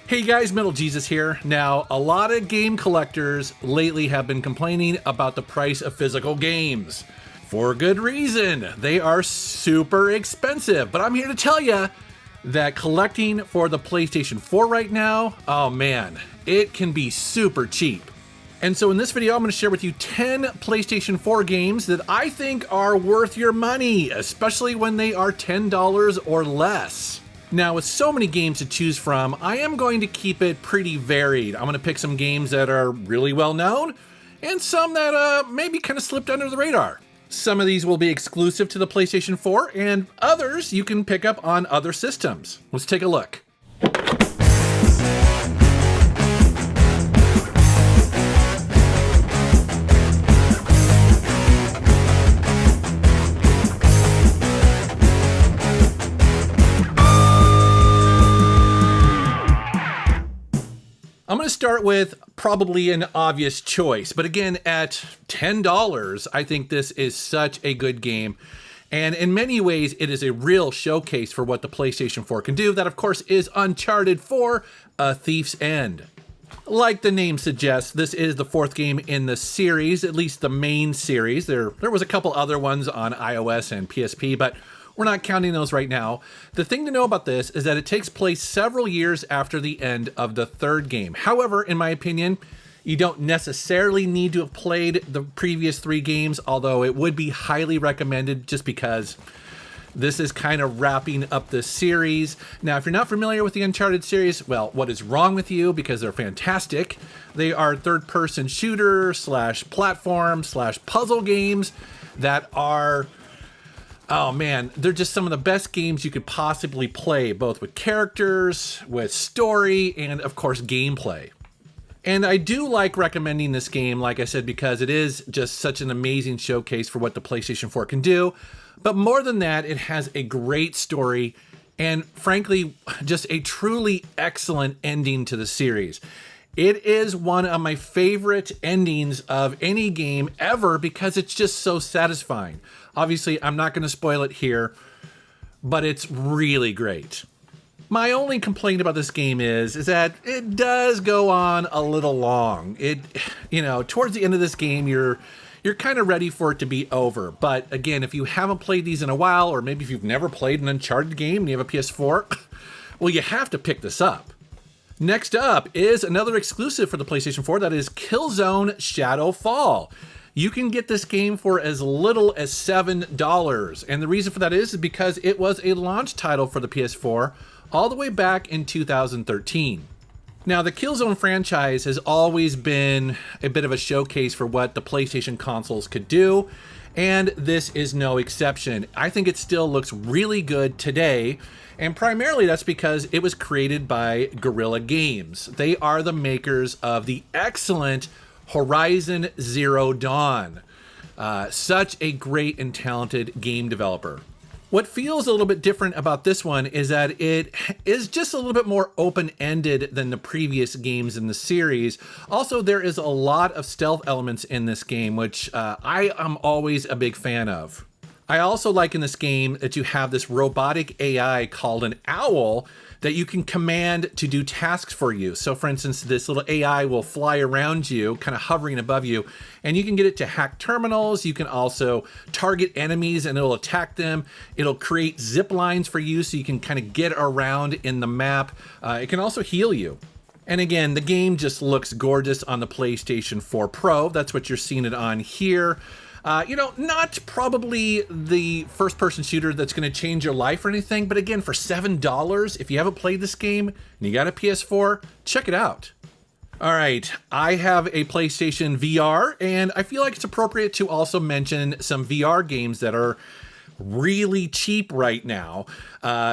Hey guys, Metal Jesus here. Now, a lot of game collectors lately have been complaining about the price of physical games. For good reason. They are super expensive. But I'm here to tell you that collecting for the PlayStation 4 right now, oh man, it can be super cheap. And so in this video, I'm going to share with you 10 PlayStation 4 games that I think are worth your money, especially when they are $10 or less. Now, with so many games to choose from, I am going to keep it pretty varied. I'm going to pick some games that are really well known and some that maybe kind of slipped under the radar. Some of these will be exclusive to the PlayStation 4 and others you can pick up on other systems. Let's take a look. I'm going to start with probably an obvious choice, but again, at $10, I think this is such a good game. And in many ways, it is a real showcase for what the PlayStation 4 can do. That, of course, is Uncharted 4: A Thief's End. Like the name suggests, this is the fourth game in the series, at least the main series. There was a couple other ones on iOS and PSP, but we're not counting those right now. The thing to know about this is that it takes place several years after the end of the third game. However, in my opinion, you don't necessarily need to have played the previous three games, although it would be highly recommended just because this is kind of wrapping up the series. Now, if you're not familiar with the Uncharted series, well, what is wrong with you? Because they're fantastic. They are third-person shooter / platform / puzzle games that are, oh man, they're just some of the best games you could possibly play, both with characters, with story, and of course gameplay. And I do like recommending this game, like I said, because it is just such an amazing showcase for what the PlayStation 4 can do. But more than that, it has a great story and frankly, just a truly excellent ending to the series. It is one of my favorite endings of any game ever because it's just so satisfying. Obviously, I'm not going to spoil it here, but it's really great. My only complaint about this game is that it does go on a little long. Towards the end of this game, you're kind of ready for it to be over. But again, if you haven't played these in a while, or maybe if you've never played an Uncharted game and you have a PS4, well, you have to pick this up. Next up is another exclusive for the PlayStation 4, that is Killzone Shadow Fall. You can get this game for as little as $7. And the reason for that is because it was a launch title for the PS4 all the way back in 2013. Now, the Killzone franchise has always been a bit of a showcase for what the PlayStation consoles could do, and this is no exception. I think it still looks really good today, and primarily that's because it was created by Guerrilla Games. They are the makers of the excellent Horizon Zero Dawn. Such a great and talented game developer. What feels a little bit different about this one is that it is just a little bit more open-ended than the previous games in the series. Also, there is a lot of stealth elements in this game, which I am always a big fan of. I also like in this game that you have this robotic AI called an owl that you can command to do tasks for you. So for instance, this little AI will fly around you, kind of hovering above you, and you can get it to hack terminals. You can also target enemies and it'll attack them. It'll create zip lines for you so you can kind of get around in the map. It can also heal you. And again, the game just looks gorgeous on the PlayStation 4 Pro. That's what you're seeing it on here. Not probably the first-person shooter that's going to change your life or anything, but again, for $7, if you haven't played this game and you got a PS4, check it out. All right, I have a PlayStation VR, and I feel like it's appropriate to also mention some VR games that are really cheap right now.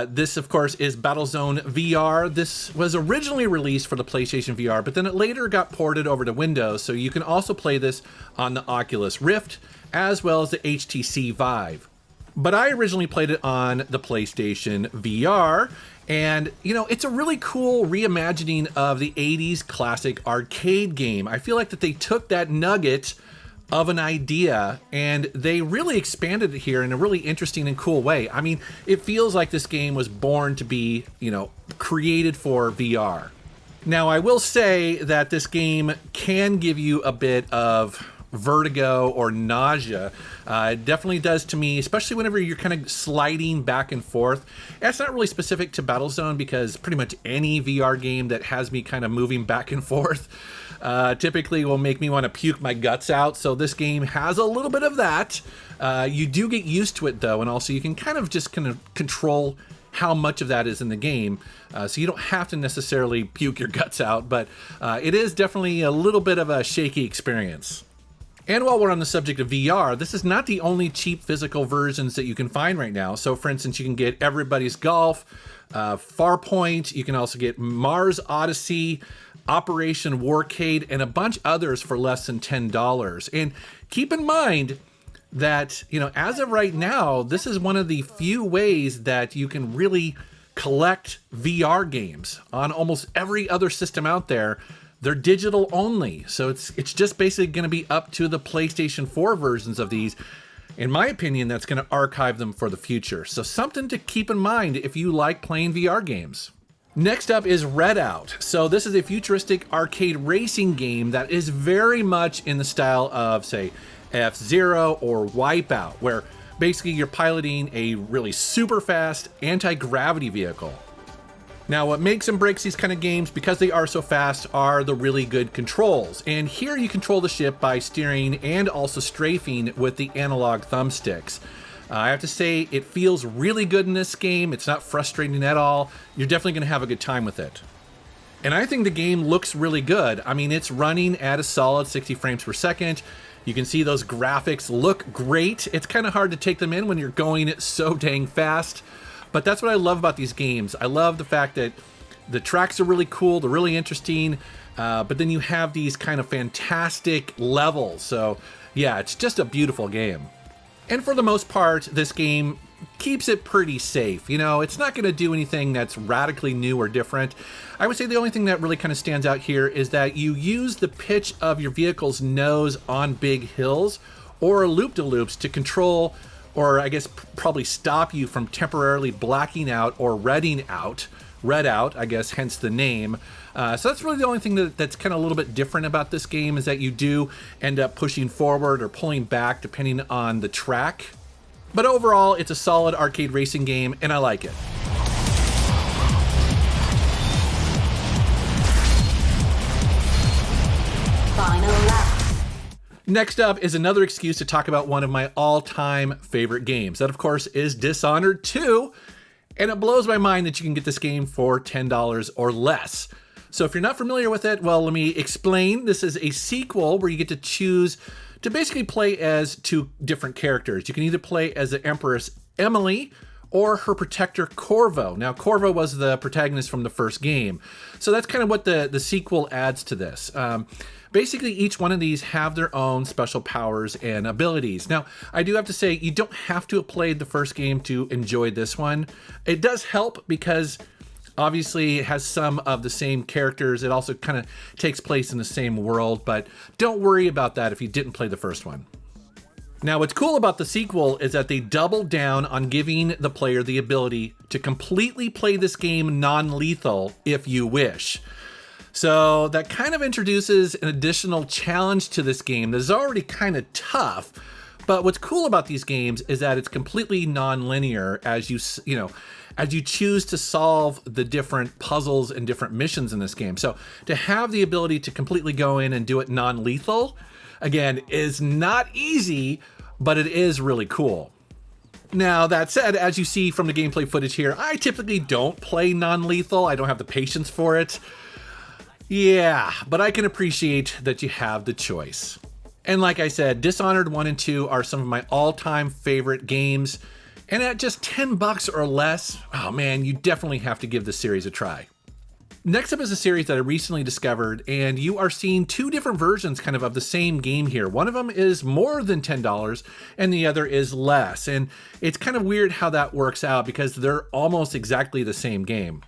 This, of course, is Battlezone VR. This was originally released for the PlayStation VR, but then it later got ported over to Windows, so you can also play this on the Oculus Rift, as well as the HTC Vive. But I originally played it on the PlayStation VR, and it's a really cool reimagining of the 80s classic arcade game. I feel like that they took that nugget of an idea and they really expanded it here in a really interesting and cool way. I mean, it feels like this game was born to be, created for VR. Now, I will say that this game can give you a bit of vertigo or nausea. It definitely does to me, especially whenever you're kind of sliding back and forth. And it's not really specific to Battlezone, because pretty much any VR game that has me kind of moving back and forth typically will make me want to puke my guts out. So this game has a little bit of that. You do get used to it though, and also you can kind of control how much of that is in the game. So you don't have to necessarily puke your guts out, but it is definitely a little bit of a shaky experience. And while we're on the subject of VR, this is not the only cheap physical versions that you can find right now. So for instance, you can get Everybody's Golf, Farpoint, you can also get Mars Odyssey, Operation Warcade, and a bunch others for less than $10. And keep in mind that, as of right now, this is one of the few ways that you can really collect VR games. On almost every other system out there, they're digital only. So it's just basically going to be up to the PlayStation 4 versions of these. In my opinion, that's going to archive them for the future. So something to keep in mind if you like playing VR games. Next up is Redout. So this is a futuristic arcade racing game that is very much in the style of, say, F-Zero or Wipeout, where basically you're piloting a really super fast anti-gravity vehicle. Now, what makes and breaks these kind of games, because they are so fast, are the really good controls. And here you control the ship by steering and also strafing with the analog thumbsticks. I have to say, it feels really good in this game. It's not frustrating at all. You're definitely going to have a good time with it. And I think the game looks really good. I mean, it's running at a solid 60 frames per second. You can see those graphics look great. It's kind of hard to take them in when you're going so dang fast. But that's what I love about these games. I love the fact that the tracks are really cool, they're really interesting, but then you have these kind of fantastic levels. So yeah, it's just a beautiful game. And for the most part, this game keeps it pretty safe. It's not going to do anything that's radically new or different. I would say the only thing that really kind of stands out here is that you use the pitch of your vehicle's nose on big hills or loop-de-loops to control, or I guess probably stop you from temporarily blacking out or redding out. Redout, I guess, hence the name. So that's really the only thing that's kind of a little bit different about this game, is that you do end up pushing forward or pulling back depending on the track. But overall, it's a solid arcade racing game, and I like it. Final lap. Next up is another excuse to talk about one of my all-time favorite games. That, of course, is Dishonored 2. And it blows my mind that you can get this game for $10 or less. So if you're not familiar with it, well, let me explain. This is a sequel where you get to choose to basically play as two different characters. You can either play as the Empress Emily or her protector Corvo. Now, Corvo was the protagonist from the first game. So that's kind of what the sequel adds to this. Basically, each one of these have their own special powers and abilities. Now, I do have to say, you don't have to have played the first game to enjoy this one. It does help because obviously it has some of the same characters. It also kind of takes place in the same world, but don't worry about that if you didn't play the first one. Now, what's cool about the sequel is that they double down on giving the player the ability to completely play this game non-lethal if you wish. So that kind of introduces an additional challenge to this game that is already kind of tough. But what's cool about these games is that it's completely non-linear as you choose to solve the different puzzles and different missions in this game. So to have the ability to completely go in and do it non-lethal, again, is not easy, but it is really cool. Now, that said, as you see from the gameplay footage here, I typically don't play non-lethal. I don't have the patience for it. Yeah, but I can appreciate that you have the choice. And like I said, Dishonored 1 and 2 are some of my all-time favorite games. And at just $10 or less, oh man, you definitely have to give this series a try. Next up is a series that I recently discovered, and you are seeing two different versions kind of the same game here. One of them is more than $10 and the other is less. And it's kind of weird how that works out because they're almost exactly the same game.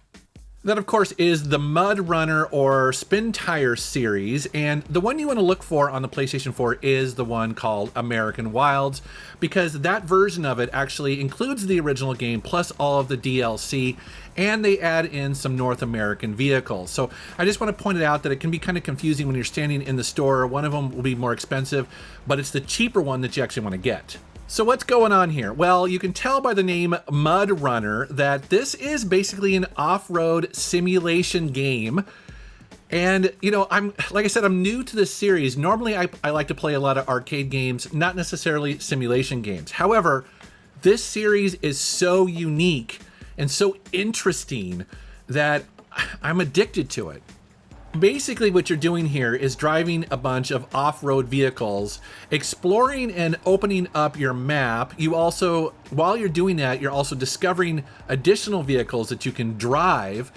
That, of course, is the Mudrunner or Spin Tire series, and the one you want to look for on the PlayStation 4 is the one called American Wilds, because that version of it actually includes the original game plus all of the DLC, and they add in some North American vehicles. So I just want to point it out that it can be kind of confusing when you're standing in the store. One of them will be more expensive, but it's the cheaper one that you actually want to get. So what's going on here? Well, you can tell by the name Mudrunner that this is basically an off-road simulation game. And, you know, like I said, I'm new to this series. Normally, I like to play a lot of arcade games, not necessarily simulation games. However, this series is so unique and so interesting that I'm addicted to it. Basically, what you're doing here is driving a bunch of off-road vehicles, exploring and opening up your map. You also, while you're doing that, you're also discovering additional vehicles that you can drive.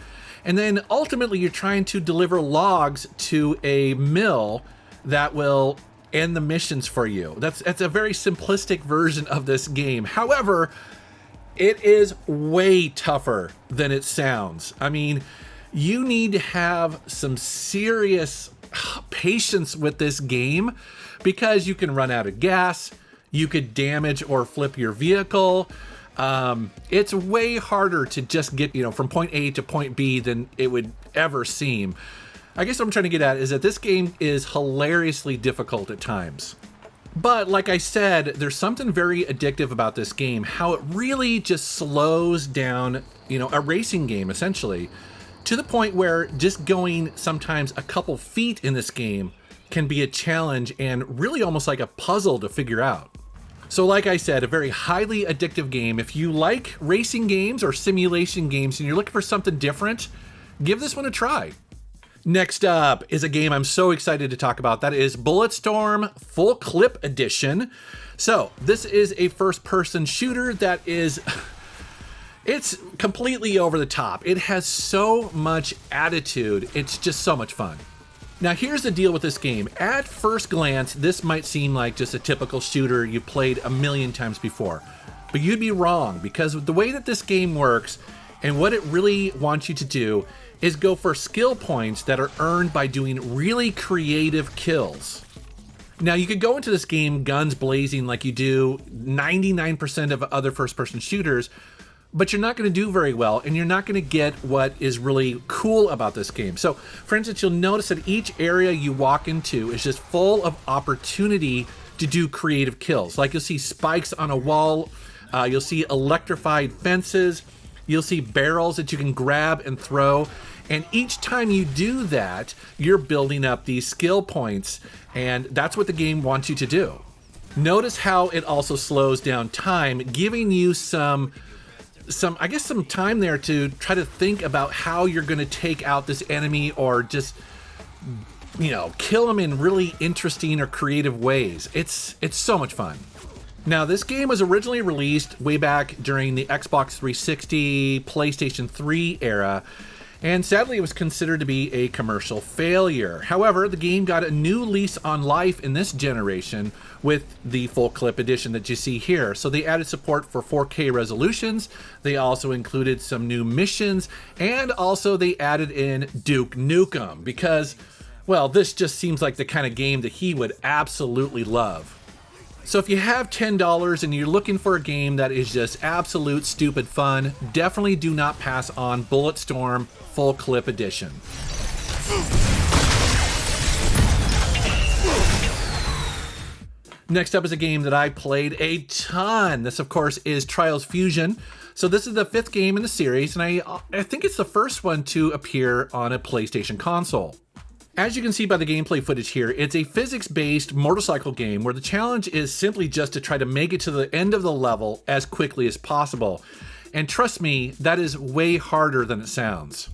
And then ultimately, you're trying to deliver logs to a mill that will end the missions for you. That's a very simplistic version of this game. However, it is way tougher than it sounds. I mean, you need to have some serious patience with this game because you can run out of gas, you could damage or flip your vehicle. It's way harder to just get, you know, from point A to point B than it would ever seem. I guess what I'm trying to get at is that this game is hilariously difficult at times. But like I said, there's something very addictive about this game, how it really just slows down, you know, a racing game essentially, to the point where just going sometimes a couple feet in this game can be a challenge and really almost like a puzzle to figure out. So like I said, a very highly addictive game. If you like racing games or simulation games and you're looking for something different, give this one a try. Next up is a game I'm so excited to talk about. That is Bulletstorm Full Clip Edition. So this is a first-person shooter that is... It's completely over the top. It has so much attitude. It's just so much fun. Now here's the deal with this game. At first glance, this might seem like just a typical shooter you played a million times before, but you'd be wrong, because the way that this game works and what it really wants you to do is go for skill points that are earned by doing really creative kills. Now you could go into this game guns blazing like you do 99% of other first-person shooters, but you're not going to do very well, and you're not going to get what is really cool about this game. So, for instance, you'll notice that each area you walk into is just full of opportunity to do creative kills. Like you'll see spikes on a wall, you'll see electrified fences, you'll see barrels that you can grab and throw, and each time you do that, you're building up these skill points, and that's what the game wants you to do. Notice how it also slows down time, giving you some time there to try to think about how you're going to take out this enemy or just, you know, kill them in really interesting or creative ways. It's so much fun. Now, this game was originally released way back during the Xbox 360, PlayStation 3 era, and sadly it was considered to be a commercial failure. However, the game got a new lease on life in this generation with the full clip edition that you see here. So they added support for 4K resolutions, they also included some new missions, and also they added in Duke Nukem because, well, this just seems like the kind of game that he would absolutely love. So if you have $10 and you're looking for a game that is just absolute stupid fun, definitely do not pass on Bulletstorm Full Clip Edition. Next up is a game that I played a ton. This, of course, is Trials Fusion. So this is the 5th game in the series, and I think it's the first one to appear on a PlayStation console. As you can see by the gameplay footage here, it's a physics-based motorcycle game where the challenge is simply just to try to make it to the end of the level as quickly as possible. And trust me, that is way harder than it sounds.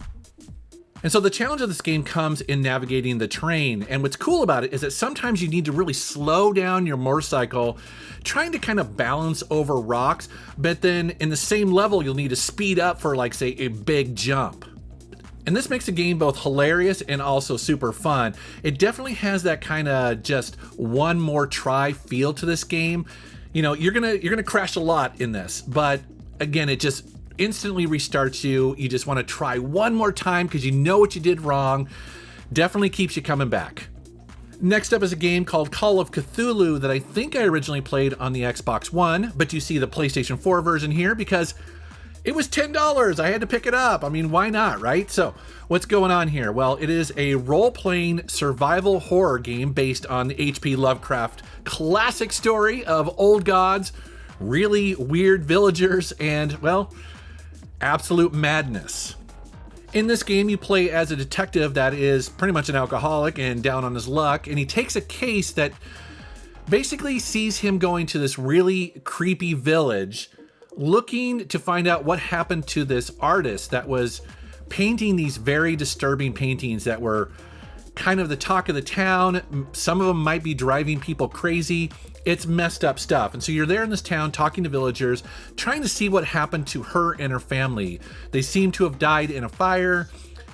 And so the challenge of this game comes in navigating the terrain. And what's cool about it is that sometimes you need to really slow down your motorcycle, trying to kind of balance over rocks, but then in the same level, you'll need to speed up for, like, say, a big jump. And this makes the game both hilarious and also super fun. It definitely has that kind of just one more try feel to this game. You know, you're gonna crash a lot in this, but again, it just instantly restarts you. You just want to try one more time because you know what you did wrong. Definitely keeps you coming back. Next up is a game called Call of Cthulhu that I think I originally played on the Xbox One, but you see the PlayStation 4 version here because it was $10. I had to pick it up. I mean, why not, right? So what's going on here? Well, it is a role-playing survival horror game based on the H.P. Lovecraft classic story of old gods, really weird villagers, and, well, absolute madness. In this game, you play as a detective that is pretty much an alcoholic and down on his luck, and he takes a case that basically sees him going to this really creepy village looking to find out what happened to this artist that was painting these very disturbing paintings that were kind of the talk of the town. Some of them might be driving people crazy. It's messed up stuff. And so you're there in this town talking to villagers, trying to see what happened to her and her family. They seem to have died in a fire,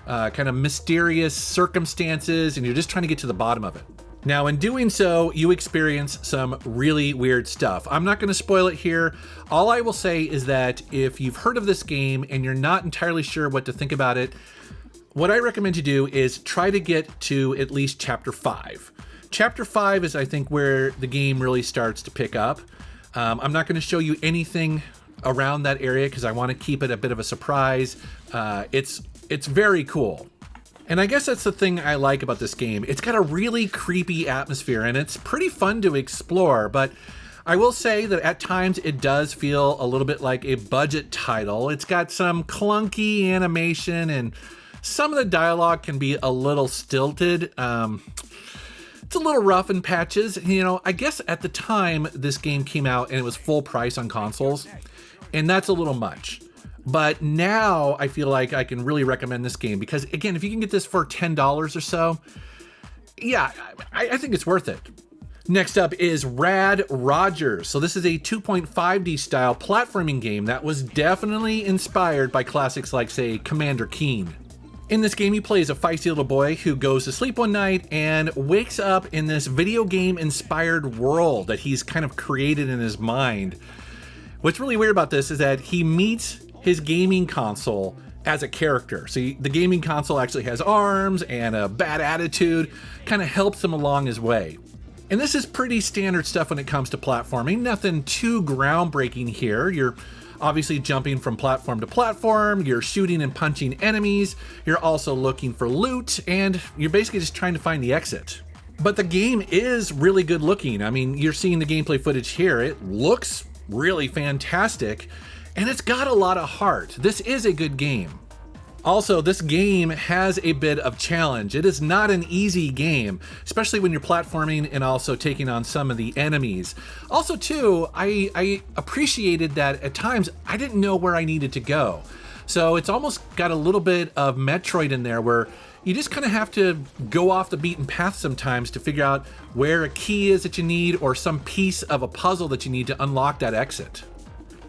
kind of mysterious circumstances, and you're just trying to get to the bottom of it. Now, in doing so, you experience some really weird stuff. I'm not going to spoil it here. All I will say is that if you've heard of this game and you're not entirely sure what to think about it, what I recommend you do is try to get to at least Chapter 5. Chapter 5 is, I think, where the game really starts to pick up. I'm not going to show you anything around that area because I want to keep it a bit of a surprise. It's very cool. And I guess that's the thing I like about this game. It's got a really creepy atmosphere and it's pretty fun to explore, but I will say that at times it does feel a little bit like a budget title. It's got some clunky animation and some of the dialogue can be a little stilted. It's a little rough in patches. You know, I guess at the time this game came out and it was full price on consoles, and that's a little much. But now I feel like I can really recommend this game because, again, if you can get this for $10 or so, yeah, I think it's worth it. Next up is Rad Rodgers. So this is a 2.5D style platforming game that was definitely inspired by classics like, say, Commander Keen. In this game, you play as a feisty little boy who goes to sleep one night and wakes up in this video game inspired world that he's kind of created in his mind. What's really weird about this is that he meets his gaming console as a character. So the gaming console actually has arms and a bad attitude, kind of helps him along his way. And this is pretty standard stuff when it comes to platforming. Nothing too groundbreaking here. You're obviously jumping from platform to platform, you're shooting and punching enemies, you're also looking for loot, and you're basically just trying to find the exit. But the game is really good looking. I mean, you're seeing the gameplay footage here. It looks really fantastic, and it's got a lot of heart. This is a good game. Also, this game has a bit of challenge. It is not an easy game, especially when you're platforming and also taking on some of the enemies. Also, too, I appreciated that at times I didn't know where I needed to go. So it's almost got a little bit of Metroid in there where you just kind of have to go off the beaten path sometimes to figure out where a key is that you need or some piece of a puzzle that you need to unlock that exit.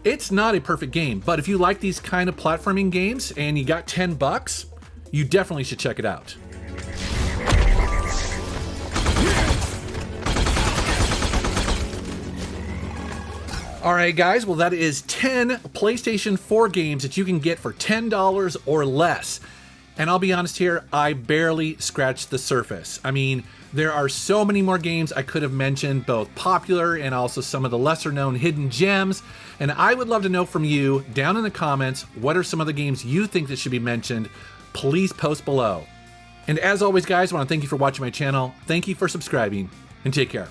It's not a perfect game, but if you like these kind of platforming games and you got $10, you definitely should check it out. All right, guys, well, that is 10 PlayStation 4 games that you can get for $10 or less. And I'll be honest here, I barely scratched the surface. I mean, there are so many more games I could have mentioned, both popular and also some of the lesser known hidden gems. And I would love to know from you down in the comments, what are some of the games you think that should be mentioned? Please post below. And as always, guys, I want to thank you for watching my channel. Thank you for subscribing, and take care.